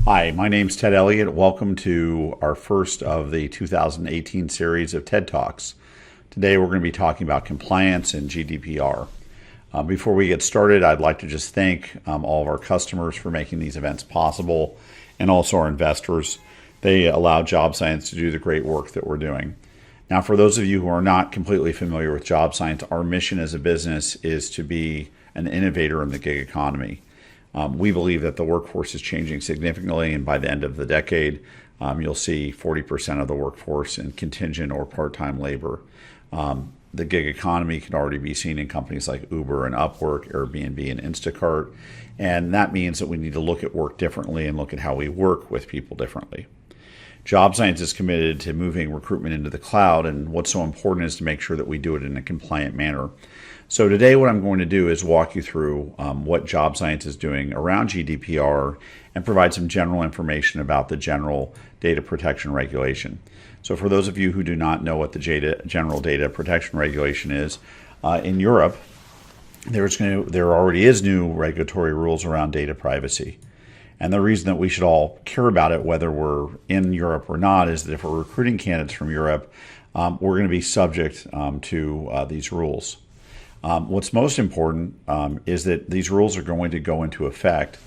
Hi, my name's Ted Elliott. Welcome to our first of the 2018 series of TED Talks. Today we're going to be talking about compliance and GDPR. Before we get started, I'd like to just thank all of our customers for making these events possible, and also our investors. They allow JobScience to do the great work that we're doing. Now, for those of you who are not completely familiar with JobScience, our mission as a business is to be an innovator in the gig economy. We believe that the workforce is changing significantly, and by the end of the decade, you'll see 40% of the workforce in contingent or part-time labor. The gig economy can already be seen in companies like Uber and Upwork, Airbnb and Instacart, and that means that we need to look at work differently and look at how we work with people differently. JobScience is committed to moving recruitment into the cloud, and what's so important is to make sure that we do it in a compliant manner. So today what I'm going to do is walk you through what JobScience is doing around GDPR and provide some general information about the general data protection regulation. So for those of you who do not know what the general data protection regulation is, in Europe, there already is new regulatory rules around data privacy. And the reason that we should all care about it, whether we're in Europe or not, is that if we're recruiting candidates from Europe, we're going to be subject to these rules. What's most important is that these rules are going to go into effect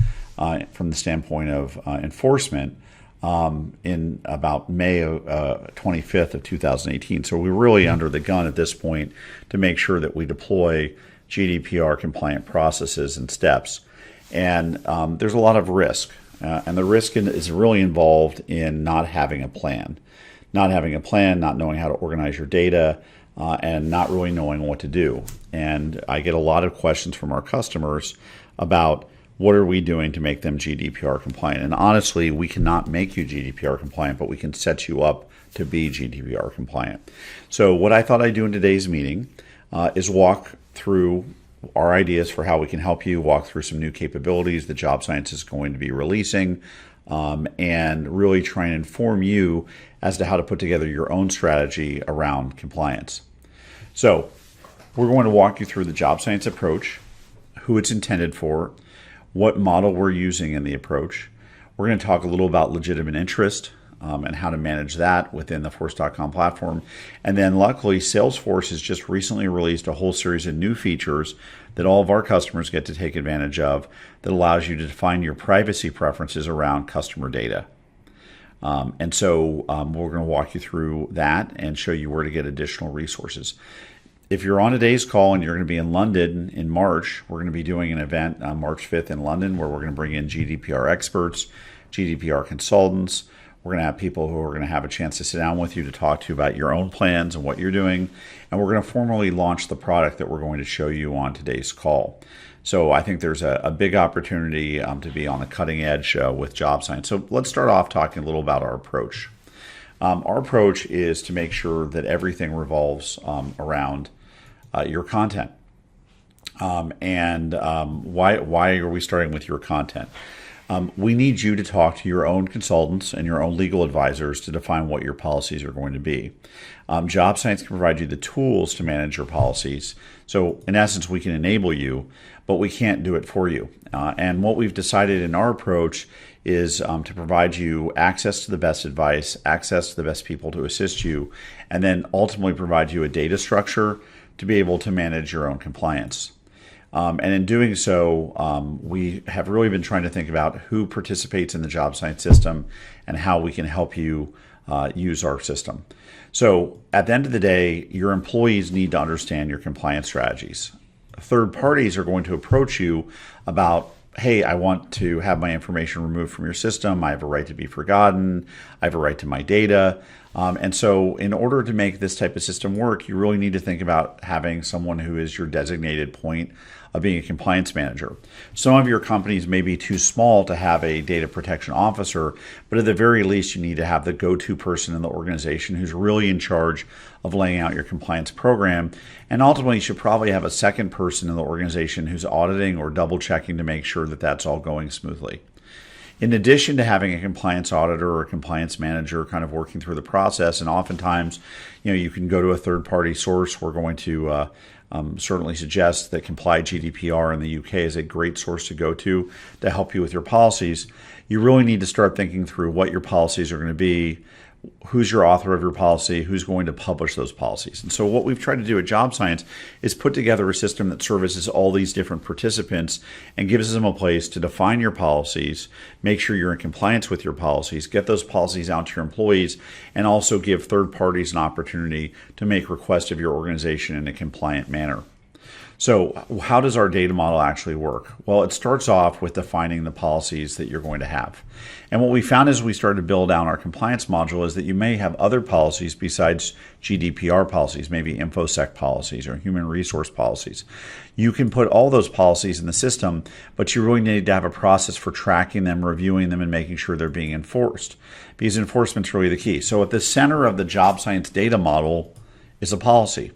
from the standpoint of enforcement in about May 25th of 2018. So we're really under the gun at this point to make sure that we deploy GDPR compliant processes and steps. And there's a lot of risk. And the risk is really involved in not having a plan. Not having a plan, not knowing how to organize your data, and not really knowing what to do. And I get a lot of questions from our customers about what are we doing to make them GDPR compliant. And honestly, we cannot make you GDPR compliant, but we can set you up to be GDPR compliant. So what I thought I'd do in today's meeting is walk through our ideas for how we can help you, walk through some new capabilities that JobScience is going to be releasing, and really try and inform you as to how to put together your own strategy around compliance. So we're going to walk you through the JobScience approach, who it's intended for, what model we're using in the approach. We're going to talk a little about legitimate interest and how to manage that within the Force.com platform. And then luckily, Salesforce has just recently released a whole series of new features that all of our customers get to take advantage of that allows you to define your privacy preferences around customer data. And so we're going to walk you through that and show you where to get additional resources. If you're on today's call and you're going to be in London in March, we're going to be doing an event on March 5th in London where we're going to bring in GDPR experts, GDPR consultants. We're going to have people who are going to have a chance to sit down with you to talk to you about your own plans and what you're doing. And we're going to formally launch the product that we're going to show you on today's call. So I think there's a big opportunity to be on the cutting edge with JobScience. So let's start off talking a little about our approach. Our approach is to make sure that everything revolves around your content. Why are we starting with your content? We need you to talk to your own consultants and your own legal advisors to define what your policies are going to be. JobScience can provide you the tools to manage your policies. So in essence, we can enable you, but we can't do it for you. And what we've decided in our approach is to provide you access to the best advice, access to the best people to assist you, and then ultimately provide you a data structure to be able to manage your own compliance. And in doing so, we have really been trying to think about who participates in the JobScience system and how we can help you use our system. So at the end of the day, your employees need to understand your compliance strategies. Third parties are going to approach you about, hey, I want to have my information removed from your system. I have a right to be forgotten. I have a right to my data. And so in order to make this type of system work, you really need to think about having someone who is your designated point of being a compliance manager. Some of your companies may be too small to have a data protection officer, but at the very least, you need to have the go-to person in the organization who's really in charge of laying out your compliance program. And ultimately, you should probably have a second person in the organization who's auditing or double checking to make sure that that's all going smoothly. In addition to having a compliance auditor or a compliance manager kind of working through the process, and oftentimes, you can go to a third-party source. We're going to certainly suggest that Comply GDPR in the UK is a great source to go to help you with your policies. you really need to start thinking through what your policies are going to be, who's your author of your policy, who's going to publish those policies. And so what we've tried to do at Job Science is put together a system that services all these different participants and gives them a place to define your policies, make sure you're in compliance with your policies, get those policies out to your employees, and also give third parties an opportunity to make requests of your organization in a compliant manner. So how does our data model actually work? Well, it starts off with defining the policies that you're going to have. And what we found as we started to build out our compliance module is that you may have other policies besides GDPR policies, maybe InfoSec policies or human resource policies. You can put all those policies in the system, but you really need to have a process for tracking them, reviewing them, and making sure they're being enforced, because enforcement's really the key. So at the center of the Job Science data model is a policy.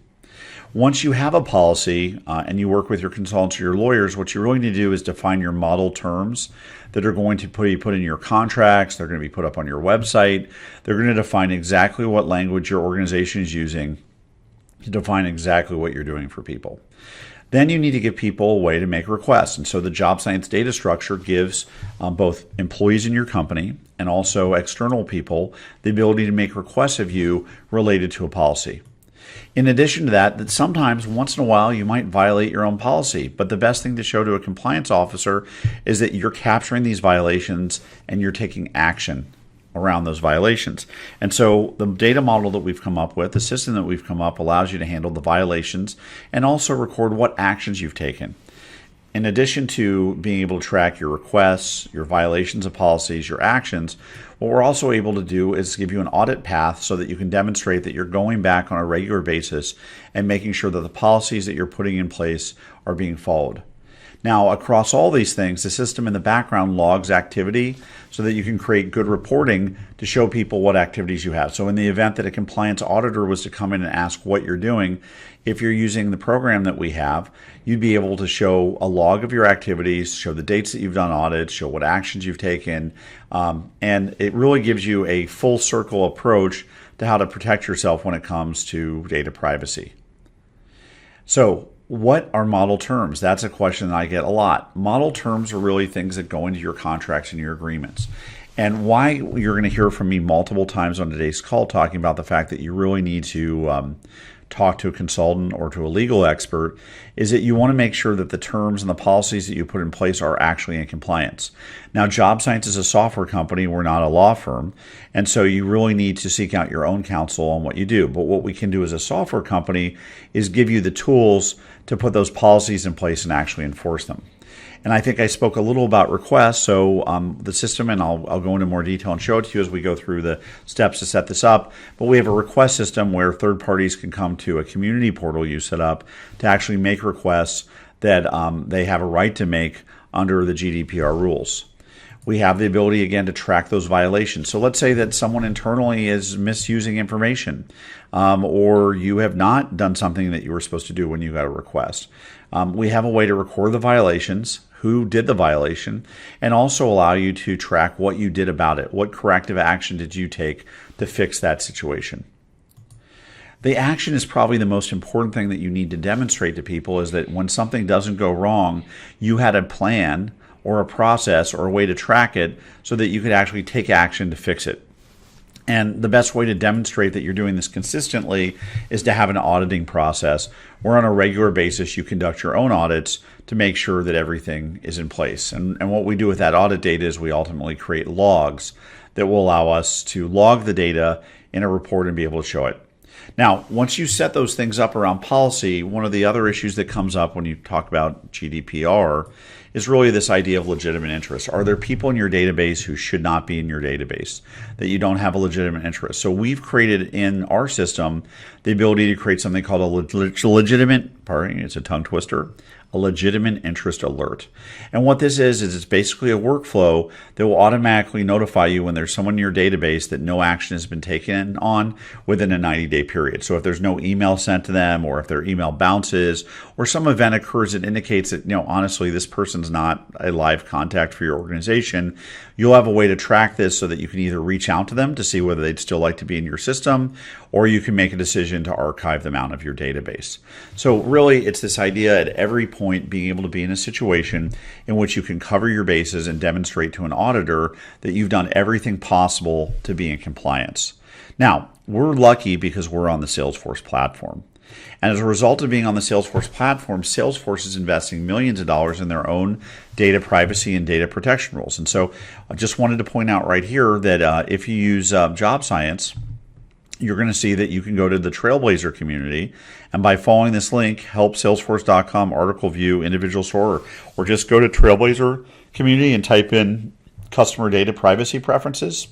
Once you have a policy and you work with your consultants or your lawyers, what you really need to do is define your model terms that are going to be put in your contracts. They're going to be put up on your website. They're going to define exactly what language your organization is using to define exactly what you're doing for people. Then you need to give people a way to make requests. And so the Job Science data structure gives both employees in your company and also external people the ability to make requests of you related to a policy. In addition to that sometimes once in a while you might violate your own policy, but the best thing to show to a compliance officer is that you're capturing these violations and you're taking action around those violations. And so the data model that we've come up with, the system that we've come up, allows you to handle the violations and also record what actions you've taken. In addition to being able to track your requests, your violations of policies, your actions, what we're also able to do is give you an audit path so that you can demonstrate that you're going back on a regular basis and making sure that the policies that you're putting in place are being followed. Now, across all these things, the system in the background logs activity so that you can create good reporting to show people what activities you have. So in the event that a compliance auditor was to come in and ask what you're doing, if you're using the program that we have, you'd be able to show a log of your activities, show the dates that you've done audits, show what actions you've taken, and it really gives you a full circle approach to how to protect yourself when it comes to data privacy. So, what are model terms? That's a question that I get a lot. Model terms are really things that go into your contracts and your agreements. And why you're going to hear from me multiple times on today's call talking about the fact that you really need to talk to a consultant or to a legal expert is that you want to make sure that the terms and the policies that you put in place are actually in compliance. Now, Job Science is a software company. We're not a law firm. And so you really need to seek out your own counsel on what you do. But what we can do as a software company is give you the tools to put those policies in place and actually enforce them. And I think I spoke a little about requests. So the system, and I'll go into more detail and show it to you as we go through the steps to set this up. But we have a request system where third parties can come to a community portal you set up to actually make requests that they have a right to make under the GDPR rules. We have the ability, again, to track those violations. So let's say that someone internally is misusing information, or you have not done something that you were supposed to do when you got a request. We have a way to record the violations, who did the violation, and also allow you to track what you did about it. What corrective action did you take to fix that situation? The action is probably the most important thing that you need to demonstrate to people, is that when something doesn't go wrong, you had a plan or a process or a way to track it so that you could actually take action to fix it. And the best way to demonstrate that you're doing this consistently is to have an auditing process where on a regular basis you conduct your own audits to make sure that everything is in place. And what we do with that audit data is we ultimately create logs that will allow us to log the data in a report and be able to show it. Now, once you set those things up around policy, one of the other issues that comes up when you talk about GDPR is really this idea of legitimate interest. Are there people in your database who should not be in your database, that you don't have a legitimate interest? So we've created in our system the ability to create something called a it's a tongue twister, a legitimate interest alert. And what this is it's basically a workflow that will automatically notify you when there's someone in your database that no action has been taken on within a 90-day period. So if there's no email sent to them, or if their email bounces, or some event occurs that indicates that, honestly, this person's not a live contact for your organization, you'll have a way to track this so that you can either reach out to them to see whether they'd still like to be in your system, or you can make a decision to archive them out of your database. So really, it's this idea at every point point being able to be in a situation in which you can cover your bases and demonstrate to an auditor that you've done everything possible to be in compliance. Now, we're lucky because we're on the Salesforce platform. And as a result of being on the Salesforce platform, Salesforce is investing millions of dollars in their own data privacy and data protection rules. And so I just wanted to point out right here that if you use Job Science, you're going to see that you can go to the Trailblazer community, and by following this link, helpsalesforce.com, article view, individual store, or just go to Trailblazer community and type in customer data privacy preferences.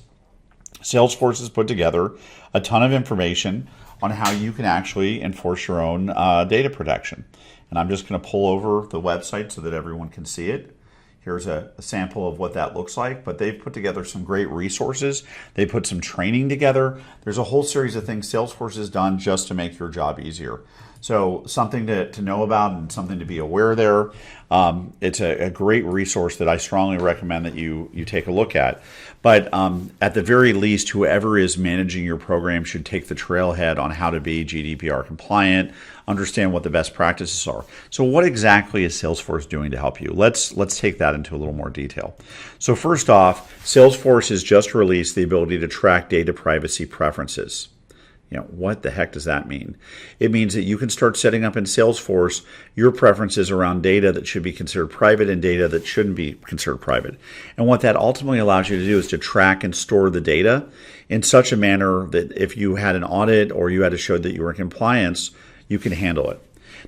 Salesforce has put together a ton of information on how you can actually enforce your own data protection. And I'm just going to pull over the website so that everyone can see it. Here's a sample of what that looks like, but they've put together some great resources. They put some training together. There's a whole series of things Salesforce has done just to make your job easier. So something to know about and something to be aware there. It's a great resource that I strongly recommend that you take a look at. But at the very least, whoever is managing your program should take the trailhead on how to be GDPR compliant, understand what the best practices are. So what exactly is Salesforce doing to help you? Let's take that into a little more detail. So first off, Salesforce has just released the ability to track data privacy preferences. What the heck does that mean? It means that you can start setting up in Salesforce your preferences around data that should be considered private and data that shouldn't be considered private. And what that ultimately allows you to do is to track and store the data in such a manner that if you had an audit or you had to show that you were in compliance, you can handle it.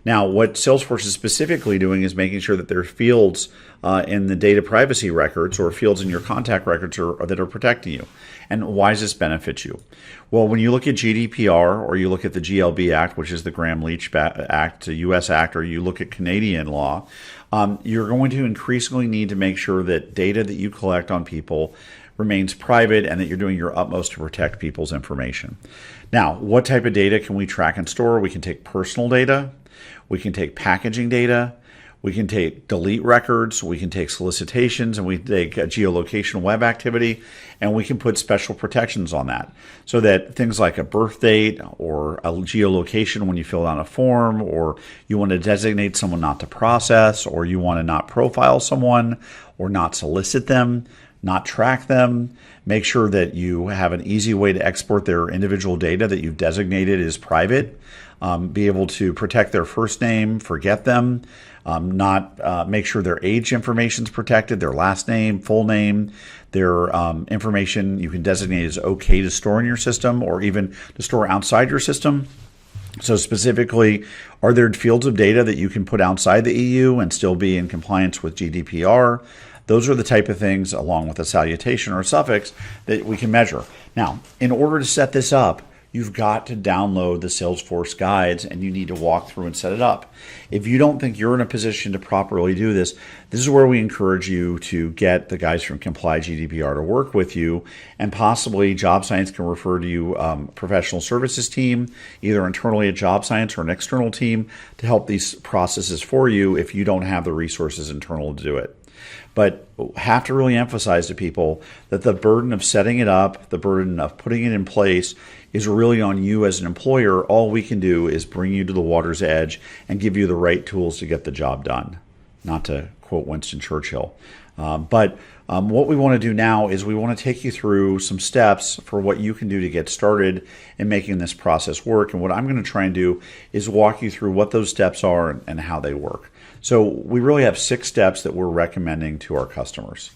Now, what Salesforce is specifically doing is making sure that there are fields in the data privacy records or fields in your contact records that are protecting you. And why does this benefit you? Well, when you look at GDPR or you look at the GLB Act, which is the Graham-Leach Act, the U.S. Act, or you look at Canadian law, you're going to increasingly need to make sure that data that you collect on people remains private and that you're doing your utmost to protect people's information. Now, what type of data can we track and store? We can take personal data. We can take packaging data, we can take delete records, we can take solicitations, and we take geolocation web activity, and we can put special protections on that so that things like a birth date or a geolocation when you fill out a form, or you want to designate someone not to process, or you want to not profile someone or not solicit them, not track them, make sure that you have an easy way to export their individual data that you've designated as private, be able to protect their first name, forget them, make sure their age information is protected, their last name, full name, their information you can designate as okay to store in your system or even to store outside your system. So specifically, are there fields of data that you can put outside the EU and still be in compliance with GDPR? Those are the type of things, along with a salutation or a suffix, that we can measure. Now, in order to set this up, you've got to download the Salesforce guides and you need to walk through and set it up. If you don't think you're in a position to properly do this, this is where we encourage you to get the guys from Comply GDPR to work with you, and possibly Job Science can refer to you professional services team, either internally at Job Science or an external team, to help these processes for you if you don't have the resources internal to do it. But have to really emphasize to people that the burden of setting it up, the burden of putting it in place is really on you as an employer. All we can do is bring you to the water's edge and give you the right tools to get the job done, not to quote Winston Churchill. But what we want to do now is we want to take you through some steps for what you can do to get started in making this process work. And what I'm going to try and do is walk you through what those steps are and how they work. So we really have 6 steps that we're recommending to our customers.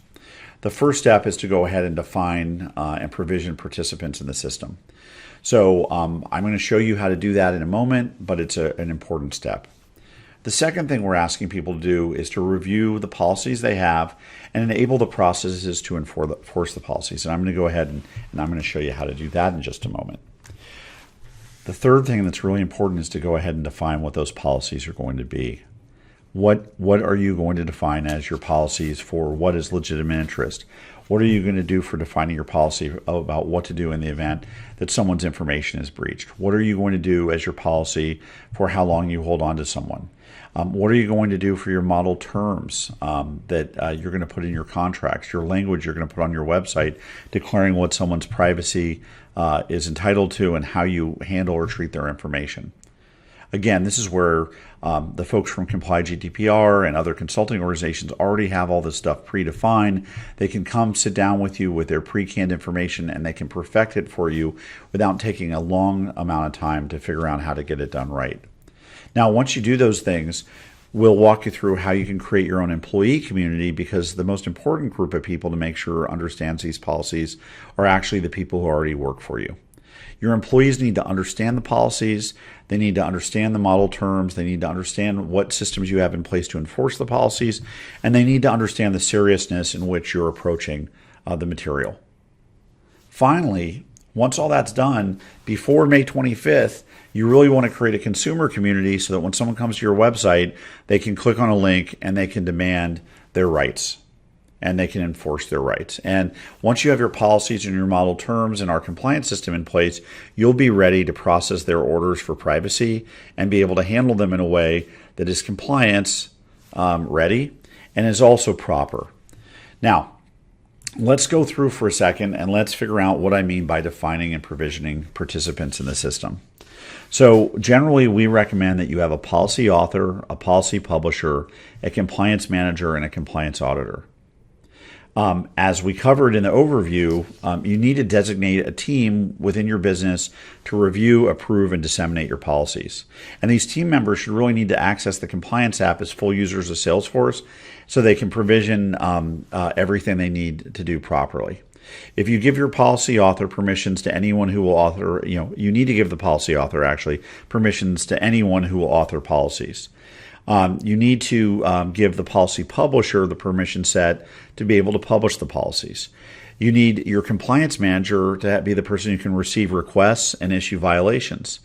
The first step is to go ahead and define and provision participants in the system. So I'm going to show you how to do that in a moment, but it's an important step. The second thing we're asking people to do is to review the policies they have and enable the processes to enforce the policies. And I'm going to go ahead and I'm going to show you how to do that in just a moment. The third thing that's really important is to go ahead and define what those policies are going to be. What are you going to define as your policies for what is legitimate interest? What are you going to do for defining your policy about what to do in the event that someone's information is breached? What are you going to do as your policy for how long you hold on to someone? What are you going to do for your model terms that you're going to put in your contracts, your language you're going to put on your website, declaring what someone's privacy is entitled to and how you handle or treat their information? Again, this is where the folks from Comply GDPR and other consulting organizations already have all this stuff predefined. They can come sit down with you with their pre-canned information and they can perfect it for you without taking a long amount of time to figure out how to get it done right. Now, once you do those things, we'll walk you through how you can create your own employee community, because the most important group of people to make sure understands these policies are actually the people who already work for you. Your employees need to understand the policies. They need to understand the model terms. They need to understand what systems you have in place to enforce the policies. And they need to understand the seriousness in which you're approaching the material. Finally, once all that's done, before May 25th, you really want to create a consumer community so that when someone comes to your website, they can click on a link and they can demand their rights and they can enforce their rights. And once you have your policies and your model terms and our compliance system in place, you'll be ready to process their orders for privacy and be able to handle them in a way that is compliance ready and is also proper. Now, let's go through for a second and let's figure out what I mean by defining and provisioning participants in the system. So generally, we recommend that you have a policy author, a policy publisher, a compliance manager, and a compliance auditor. As we covered in the overview, you need to designate a team within your business to review, approve, and disseminate your policies. And these team members should really need to access the compliance app as full users of Salesforce so they can provision everything they need to do properly. If you give your policy author permissions to anyone who will author, you need to give the policy author actually permissions to anyone who will author policies. You need to give the policy publisher the permission set to be able to publish the policies. You need your compliance manager to be the person who can receive requests and issue violations.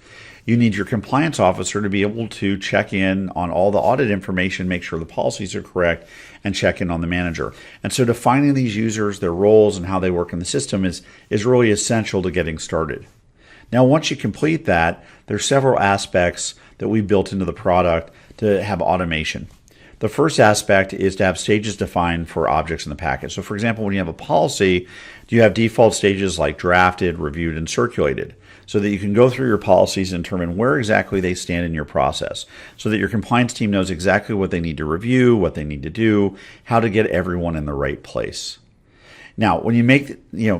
You need your compliance officer to be able to check in on all the audit information, make sure the policies are correct, and check in on the manager. And so defining these users, their roles, and how they work in the system is really essential to getting started. Now, once you complete that, there's several aspects that we built into the product to have automation. The first aspect is to have stages defined for objects in the package. So for example, when you have a policy, you have default stages like drafted, reviewed, and circulated, so that you can go through your policies and determine where exactly they stand in your process, so that your compliance team knows exactly what they need to review, what they need to do, how to get everyone in the right place. Now, when you make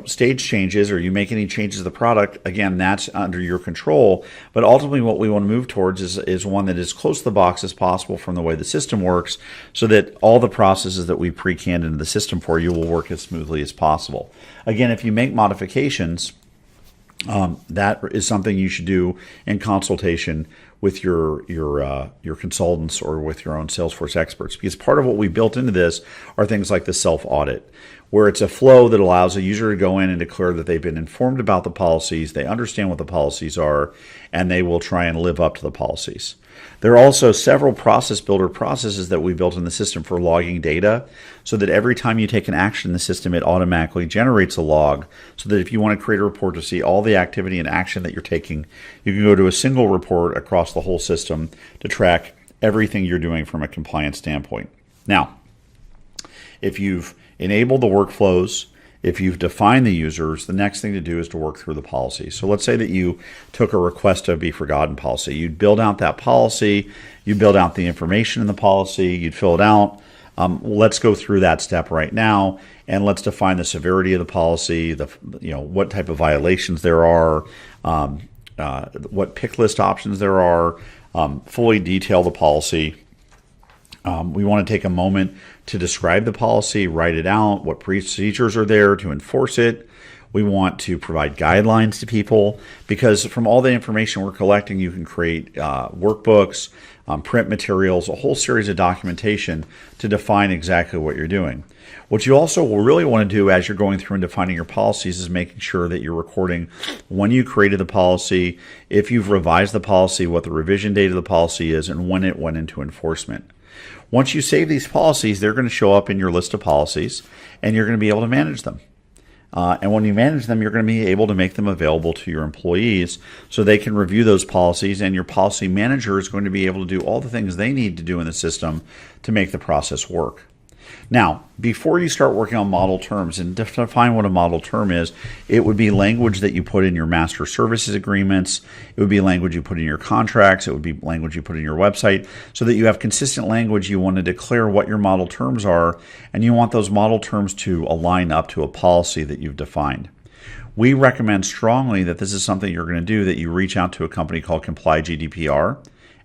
stage changes or you make any changes to the product, again, that's under your control. But ultimately, what we want to move towards is one that is as close to the box as possible from the way the system works, so that all the processes that we pre-canned into the system for you will work as smoothly as possible. Again, if you make modifications, that is something you should do in consultation with your consultants or with your own Salesforce experts, because part of what we built into this are things like the self-audit, where it's a flow that allows a user to go in and declare that they've been informed about the policies, they understand what the policies are, and they will try and live up to the policies. There are also several process builder processes that we built in the system for logging data, so that every time you take an action in the system, it automatically generates a log, so that if you want to create a report to see all the activity and action that you're taking, you can go to a single report across the whole system to track everything you're doing from a compliance standpoint. Now, if you've enabled the workflows, if you've defined the users, the next thing to do is to work through the policy. So let's say that you took a request to be forgotten policy. You'd build out that policy, you build out the information in the policy, you'd fill it out. Let's go through that step right now, and let's define the severity of the policy, what type of violations there are, what pick list options there are, fully detail the policy. We want to take a moment to describe the policy, write it out, what procedures are there to enforce it. We want to provide guidelines to people, because from all the information we're collecting, you can create workbooks, print materials, a whole series of documentation to define exactly what you're doing. What you also will really want to do as you're going through and defining your policies is making sure that you're recording when you created the policy, if you've revised the policy, what the revision date of the policy is, and when it went into enforcement. Once you save these policies, they're going to show up in your list of policies, and you're going to be able to manage them. And when you manage them, you're going to be able to make them available to your employees so they can review those policies, and your policy manager is going to be able to do all the things they need to do in the system to make the process work. Now, before you start working on model terms, and to define what a model term is, it would be language that you put in your master services agreements. It would be language you put in your contracts. It would be language you put in your website, so that you have consistent language. You want to declare what your model terms are, and you want those model terms to align up to a policy that you've defined. We recommend strongly that this is something you're going to do, that you reach out to a company called Comply GDPR,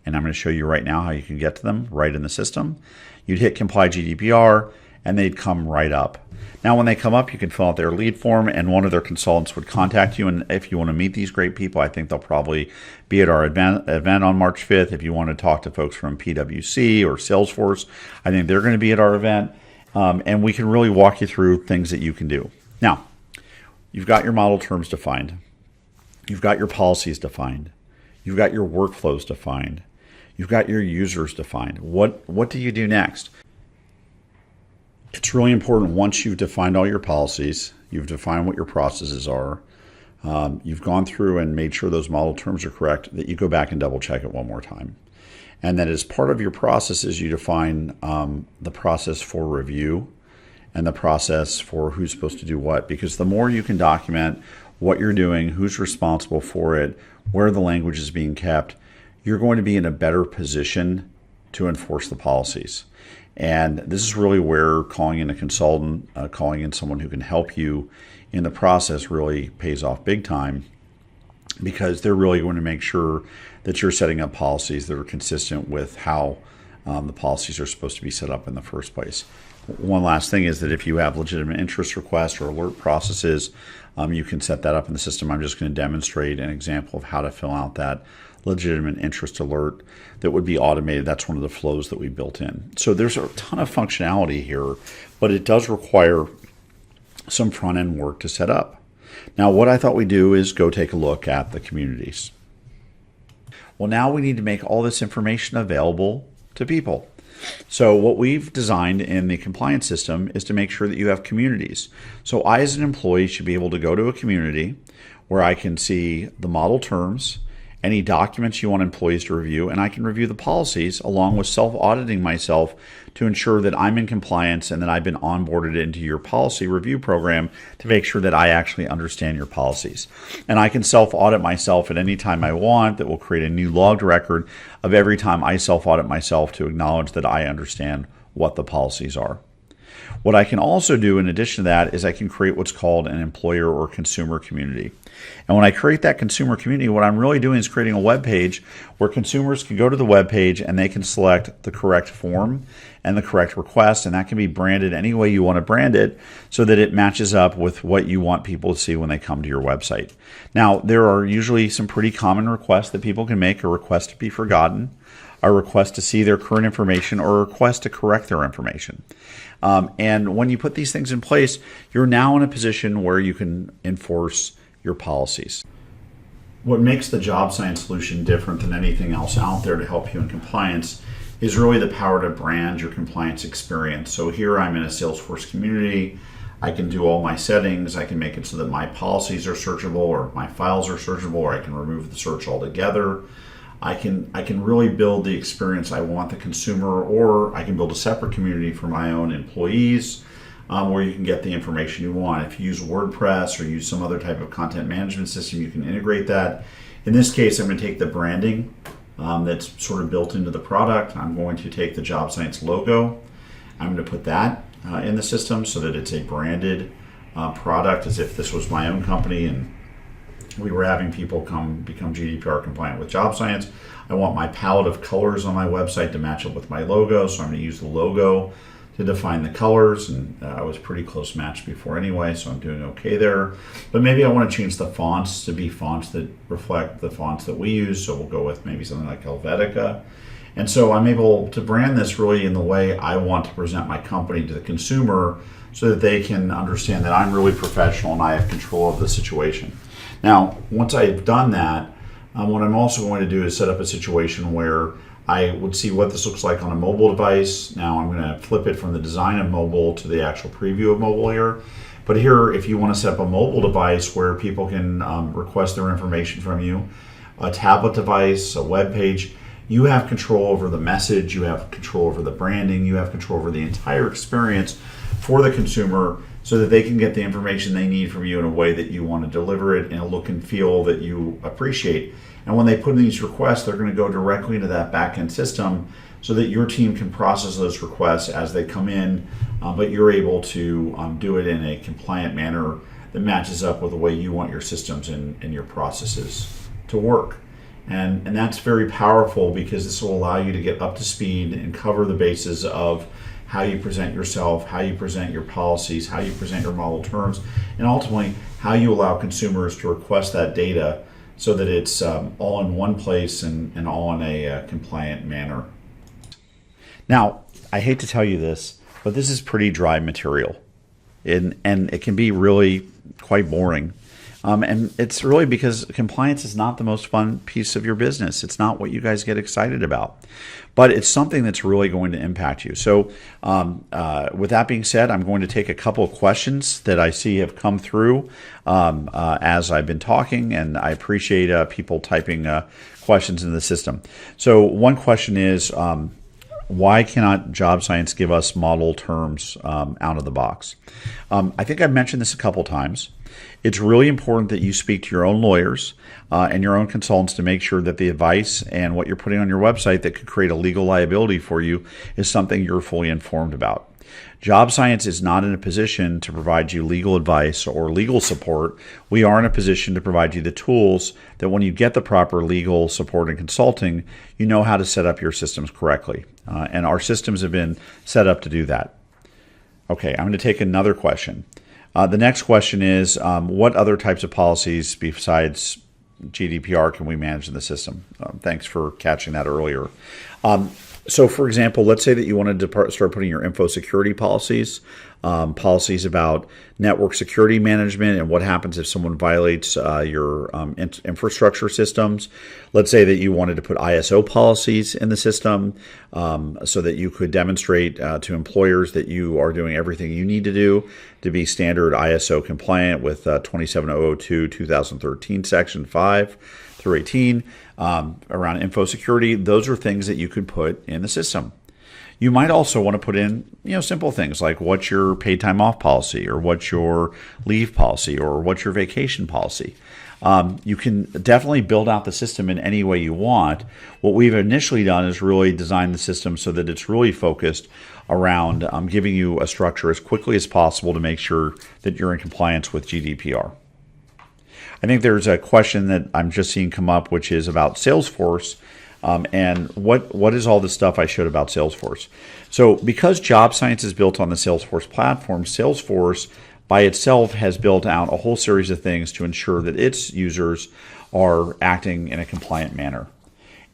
and I'm going to show you right now how you can get to them right in the system. You'd hit Comply GDPR, and they'd come right up. Now, when they come up, you can fill out their lead form, and one of their consultants would contact you. And if you want to meet these great people, I think they'll probably be at our event on March 5th. If you want to talk to folks from PwC or Salesforce, I think they're going to be at our event, and we can really walk you through things that you can do. Now, you've got your model terms defined. You've got your policies defined. You've got your workflows defined. You've got your users defined. What do you do next? It's really important, once you've defined all your policies, you've defined what your processes are, you've gone through and made sure those model terms are correct, that you go back and double check it one more time. And that as part of your processes, you define the process for review and the process for who's supposed to do what. Because the more you can document what you're doing, who's responsible for it, where the language is being kept, you're going to be in a better position to enforce the policies. And this is really where calling in a consultant, calling in someone who can help you in the process really pays off big time, because they're really going to make sure that you're setting up policies that are consistent with how the policies are supposed to be set up in the first place. One last thing is that if you have legitimate interest requests or alert processes, you can set that up in the system. I'm just going to demonstrate an example of how to fill out that legitimate interest alert that would be automated. That's one of the flows that we built in. So there's a ton of functionality here, but it does require some front-end work to set up. Now, what I thought we'd do is go take a look at the communities. Well, now we need to make all this information available to people. So what we've designed in the compliance system is to make sure that you have communities. So I, as an employee, should be able to go to a community where I can see the model terms, any documents you want employees to review, and I can review the policies along with self-auditing myself to ensure that I'm in compliance and that I've been onboarded into your policy review program to make sure that I actually understand your policies. And I can self-audit myself at any time I want. That will create a new logged record of every time I self-audit myself to acknowledge that I understand what the policies are. What I can also do in addition to that is I can create what's called an employer or consumer community. And when I create that consumer community, what I'm really doing is creating a web page where consumers can go to the web page and they can select the correct form and the correct request, and that can be branded any way you want to brand it so that it matches up with what you want people to see when they come to your website. Now, there are usually some pretty common requests that people can make: a request to be forgotten, a request to see their current information, or a request to correct their information. And when you put these things in place, you're now in a position where you can enforce your policies. What makes the job science solution different than anything else out there to help you in compliance is really the power to brand your compliance experience. So here I'm in a Salesforce community. I can do all my settings. I can make it so that my policies are searchable or my files are searchable, or I can remove the search altogether. I can really build the experience I want the consumer, or I can build a separate community for my own employees where you can get the information you want. If you use WordPress or use some other type of content management system, you can integrate that. In this case, I'm going to take the branding that's sort of built into the product. I'm going to take the Job Science logo. I'm going to put that in the system so that it's a branded product, as if this was my own company and we were having people become GDPR compliant with Job Science. I want my palette of colors on my website to match up with my logo, so I'm going to use the logo to define the colors, and I was pretty close match before anyway, so I'm doing okay there. But maybe I want to change the fonts to be fonts that reflect the fonts that we use, so we'll go with maybe something like Helvetica. And so I'm able to brand this really in the way I want to present my company to the consumer so that they can understand that I'm really professional and I have control of the situation. Now, once I've done that, what I'm also going to do is set up a situation where I would see what this looks like on a mobile device. Now I'm going to flip it from the design of mobile to the actual preview of mobile here. But here, if you want to set up a mobile device where people can request their information from you, a tablet device, a web page, You have control over the message, you have control over the branding, you have control over the entire experience for the consumer so that they can get the information they need from you in a way that you want to deliver it in a look and feel that you appreciate. And when they put in these requests, they're going to go directly into that back-end system so that your team can process those requests as they come in, but you're able to do it in a compliant manner that matches up with the way you want your systems and your processes to work. And that's very powerful because this will allow you to get up to speed and cover the bases of how you present yourself, how you present your policies, how you present your model terms, and ultimately how you allow consumers to request that data so that it's all in one place and all in a compliant manner. Now, I hate to tell you this, but this is pretty dry material, and it can be really quite boring. And it's really because compliance is not the most fun piece of your business. It's not what you guys get excited about, but it's something that's really going to impact you. So with that being said, I'm going to take a couple of questions that I see have come through as I've been talking, and I appreciate people typing questions in the system. So one question is, why cannot Job Science give us model terms out of the box? I think I've mentioned this a couple times. It's really important that you speak to your own lawyers and your own consultants to make sure that the advice and what you're putting on your website that could create a legal liability for you is something you're fully informed about. Job Science is not in a position to provide you legal advice or legal support. We are in a position to provide you the tools that when you get the proper legal support and consulting, you know how to set up your systems correctly. And our systems have been set up to do that. Okay, I'm going to take another question. The next question is, what other types of policies besides GDPR can we manage in the system? Thanks for catching that earlier. So, for example, let's say that you wanted to start putting your info security policies, policies about network security management and what happens if someone violates your infrastructure systems. Let's say that you wanted to put ISO policies in the system so that you could demonstrate to employers that you are doing everything you need to do to be standard ISO compliant with 27002 2013 section 5 through 18 around info security. Those are things that you could put in the system. You might also want to put in, simple things like what's your paid time off policy, or what's your leave policy, or what's your vacation policy. You can definitely build out the system in any way you want. What we've initially done is really design the system so that it's really focused around giving you a structure as quickly as possible to make sure that you're in compliance with GDPR. I think there's a question that I'm just seeing come up, which is about Salesforce. And what is all this stuff I showed about Salesforce? So because Job Science is built on the Salesforce platform, Salesforce by itself has built out a whole series of things to ensure that its users are acting in a compliant manner.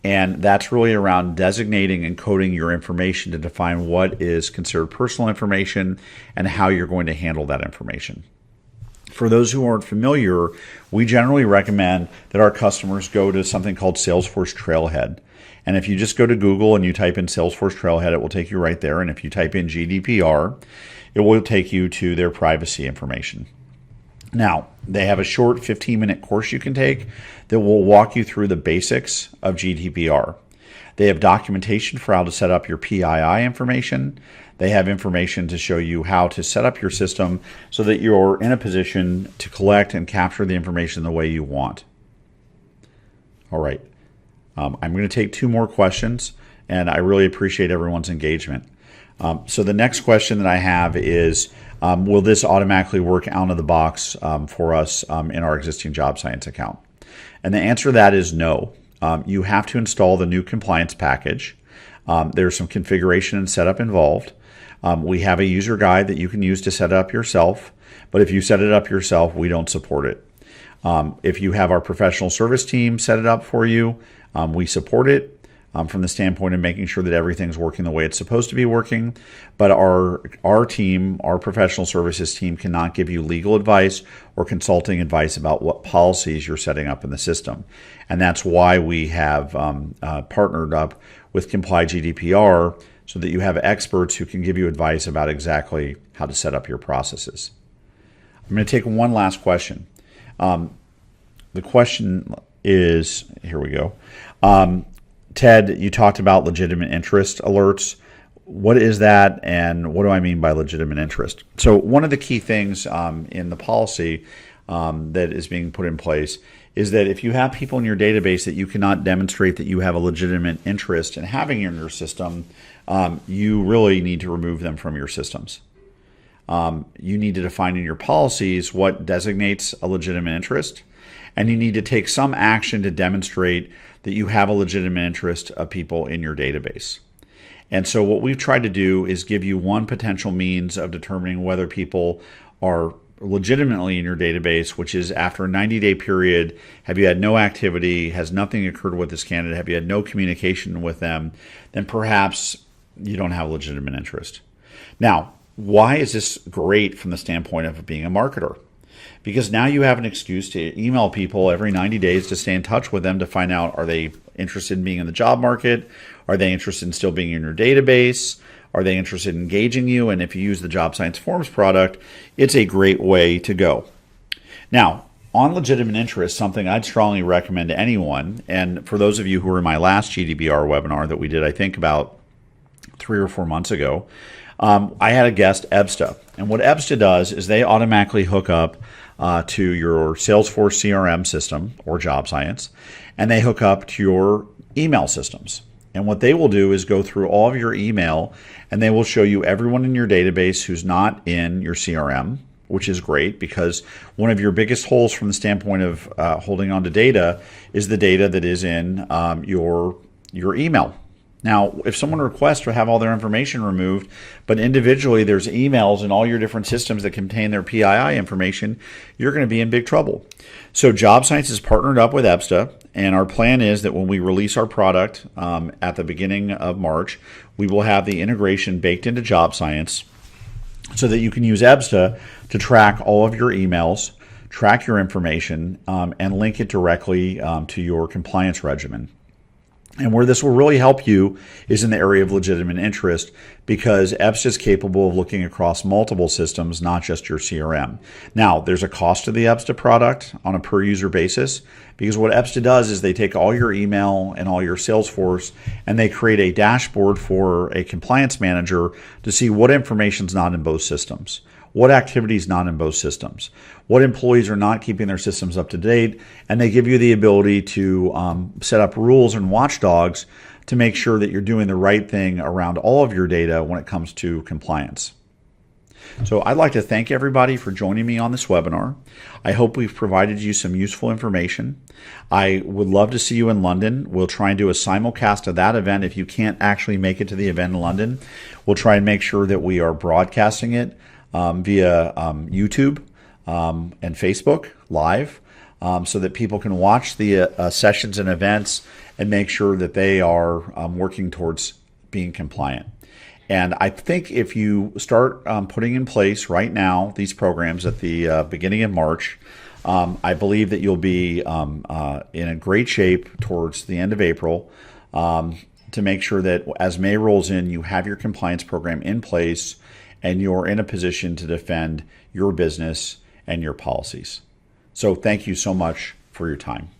And that's really around designating and coding your information to define what is considered personal information and how you're going to handle that information. For those who aren't familiar, we generally recommend that our customers go to something called Salesforce Trailhead. And if you just go to Google and you type in Salesforce Trailhead, it will take you right there. And if you type in GDPR, it will take you to their privacy information. Now, they have a short 15-minute course you can take that will walk you through the basics of GDPR. They have documentation for how to set up your PII information. They have information to show you how to set up your system so that you're in a position to collect and capture the information the way you want. All right. I'm going to take two more questions, and I really appreciate everyone's engagement. So the next question that I have is, will this automatically work out of the box for us in our existing Job Science account? And the answer to that is no. You have to install the new compliance package. There's some configuration and setup involved. We have a user guide that you can use to set it up yourself, but if you set it up yourself, we don't support it. If you have our professional service team set it up for you, we support it from the standpoint of making sure that everything's working the way it's supposed to be working. But our team, our professional services team, cannot give you legal advice or consulting advice about what policies you're setting up in the system. And that's why we have partnered up with Comply GDPR so that you have experts who can give you advice about exactly how to set up your processes. I'm going to take one last question. The question is, here we go. Ted, you talked about legitimate interest alerts. What is that, and what do I mean by legitimate interest? So one of the key things in the policy that is being put in place is that if you have people in your database that you cannot demonstrate that you have a legitimate interest in having in your system, you really need to remove them from your systems. You need to define in your policies what designates a legitimate interest, and you need to take some action to demonstrate that you have a legitimate interest of people in your database. And so what we've tried to do is give you one potential means of determining whether people are legitimately in your database, which is after a 90-day period, have you had no activity, has nothing occurred with this candidate, have you had no communication with them, then perhaps you don't have legitimate interest. Now, why is this great from the standpoint of being a marketer? Because now you have an excuse to email people every 90 days to stay in touch with them to find out, are they interested in being in the job market? Are they interested in still being in your database? Are they interested in engaging you? And if you use the Job Science Forms product, it's a great way to go. Now, on legitimate interest, something I'd strongly recommend to anyone, and for those of you who were in my last GDPR webinar that we did, I think about 3 or 4 months ago, I had a guest, EBSTA. And what EBSTA does is they automatically hook up to your Salesforce CRM system or Job Science, and they hook up to your email systems. And what they will do is go through all of your email, and they will show you everyone in your database who's not in your CRM, which is great because one of your biggest holes from the standpoint of holding on to data is the data that is in your email. Now, if someone requests to have all their information removed, but individually there's emails in all your different systems that contain their PII information, you're going to be in big trouble. So Job Science is partnered up with EBSTA, and our plan is that when we release our product at the beginning of March, we will have the integration baked into Job Science so that you can use EBSTA to track all of your emails, track your information, and link it directly to your compliance regimen. And where this will really help you is in the area of legitimate interest, because EBSTA is capable of looking across multiple systems, not just your CRM. Now, there's a cost to the EBSTA product on a per user basis, because what EBSTA does is they take all your email and all your Salesforce and they create a dashboard for a compliance manager to see what information is not in both systems. What activities not in both systems, what employees are not keeping their systems up to date, and they give you the ability to set up rules and watchdogs to make sure that you're doing the right thing around all of your data when it comes to compliance. So I'd like to thank everybody for joining me on this webinar. I hope we've provided you some useful information. I would love to see you in London. We'll try and do a simulcast of that event. If you can't actually make it to the event in London, we'll try and make sure that we are broadcasting it via YouTube and Facebook live so that people can watch the sessions and events and make sure that they are working towards being compliant. And I think if you start putting in place right now these programs at the beginning of March, I believe that you'll be in a great shape towards the end of April to make sure that as May rolls in, you have your compliance program in place and you're in a position to defend your business and your policies. So thank you so much for your time.